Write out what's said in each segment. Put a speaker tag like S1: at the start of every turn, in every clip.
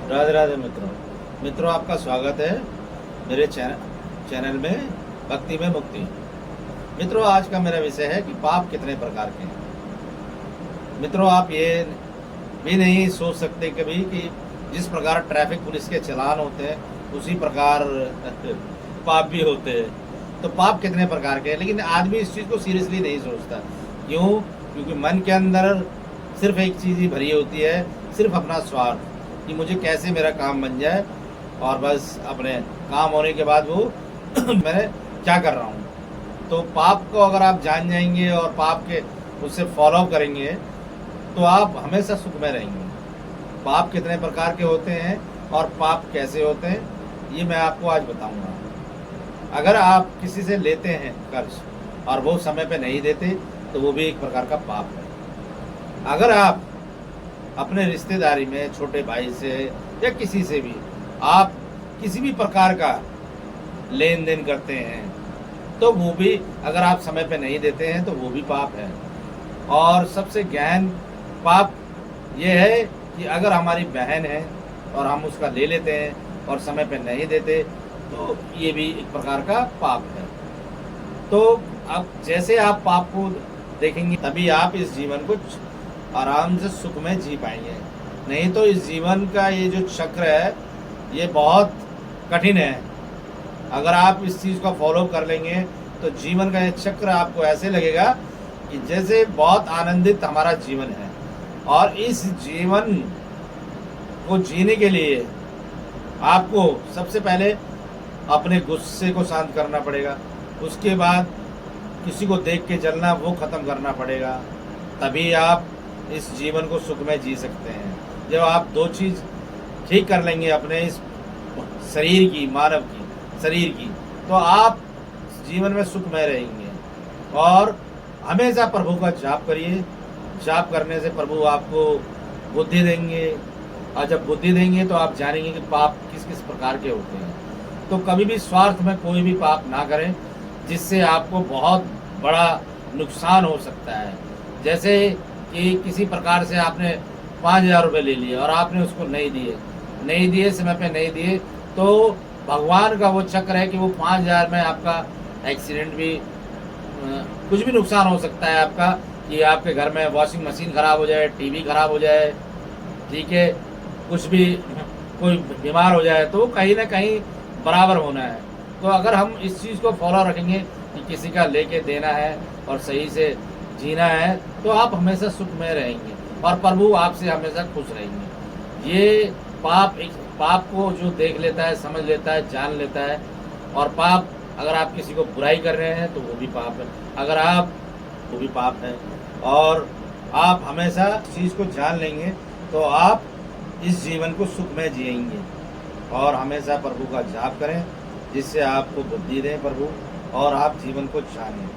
S1: राधे राधे मित्रों। आपका स्वागत है मेरे चैनल में भक्ति में मुक्ति। मित्रों, आज का मेरा विषय है कि पाप कितने प्रकार के हैं। मित्रों, आप ये भी नहीं सोच सकते कभी कि जिस प्रकार ट्रैफिक पुलिस के चालान होते हैं उसी प्रकार पाप भी होते हैं। तो पाप कितने प्रकार के हैं, लेकिन आदमी इस चीज़ को सीरियसली नहीं सोचता। क्यों? क्योंकि मन के अंदर सिर्फ एक चीज़ ही भरी होती है, सिर्फ अपना स्वार्थ, कि मुझे कैसे मेरा काम बन जाए, और बस अपने काम होने के बाद वो मैं क्या कर रहा हूँ। तो पाप को अगर आप जान जाएंगे और पाप के उससे फॉलो करेंगे तो आप हमेशा सुख में रहेंगे। पाप कितने प्रकार के होते हैं और पाप कैसे होते हैं, ये मैं आपको आज बताऊंगा। अगर आप किसी से लेते हैं कर्ज और वो समय पे नहीं देते तो वो भी एक प्रकार का पाप है। अगर आप अपने रिश्तेदारी में छोटे भाई से या किसी से भी आप किसी भी प्रकार का लेन देन करते हैं तो वो भी, अगर आप समय पे नहीं देते हैं तो वो भी पाप है। और सबसे गहन पाप ये है कि अगर हमारी बहन है और हम उसका ले लेते हैं और समय पे नहीं देते तो ये भी एक प्रकार का पाप है। तो अब जैसे आप पाप को देखेंगे तभी आप इस जीवन को आराम से सुख में जी पाएंगे। नहीं तो इस जीवन का ये जो चक्र है ये बहुत कठिन है। अगर आप इस चीज़ को फॉलो कर लेंगे तो जीवन का ये चक्र आपको ऐसे लगेगा कि जैसे बहुत आनंदित हमारा जीवन है। और इस जीवन को जीने के लिए आपको सबसे पहले अपने गुस्से को शांत करना पड़ेगा, उसके बाद किसी को देख के जलना वो ख़त्म करना पड़ेगा, तभी आप इस जीवन को सुख में जी सकते हैं। जब आप दो चीज़ ठीक कर लेंगे अपने इस शरीर की, मानव की शरीर की, तो आप जीवन में सुख में रहेंगे। और हमेशा प्रभु का जाप करिए। जाप करने से प्रभु आपको बुद्धि देंगे, और जब बुद्धि देंगे तो आप जानेंगे कि पाप किस किस प्रकार के होते हैं। तो कभी भी स्वार्थ में कोई भी पाप ना करें, जिससे आपको बहुत बड़ा नुकसान हो सकता है। जैसे कि किसी प्रकार से आपने 5,000 रुपये ले लिए और आपने उसको नहीं दिए समय पे नहीं दिए, तो भगवान का वो चक्र है कि वो 5,000 में आपका एक्सीडेंट भी, कुछ भी नुकसान हो सकता है आपका, कि आपके घर में वॉशिंग मशीन ख़राब हो जाए, टीवी ख़राब हो जाए, ठीक है, कुछ भी, कोई बीमार हो जाए, तो कहीं ना कहीं बराबर होना है। तो अगर हम इस चीज़ को फॉलो रखेंगे कि किसी का लेके देना है और सही से जीना है, तो आप हमेशा सुख में रहेंगे और प्रभु आपसे हमेशा खुश रहेंगे। ये पाप को जो देख लेता है, समझ लेता है, जान लेता है। और पाप, अगर आप किसी को बुराई कर रहे हैं तो वो भी पाप है, अगर आप, वो भी पाप है। और आप हमेशा इस चीज़ को जान लेंगे तो आप इस जीवन को सुख में जिएंगे। और हमेशा प्रभु का जाप करें, जिससे आपको बुद्धि दें प्रभु और आप जीवन को जानें।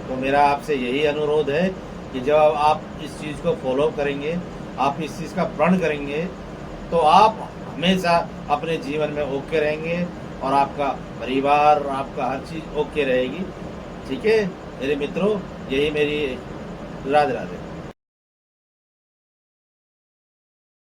S1: तो मेरा आपसे यही अनुरोध है कि जब आप इस चीज़ को फॉलो करेंगे, आप इस चीज़ का प्रण करेंगे, तो आप हमेशा अपने जीवन में ओके रहेंगे और आपका परिवार, आपका हर चीज़ ओके रहेगी। ठीक है मेरे मित्रों, यही मेरी राधे राधे।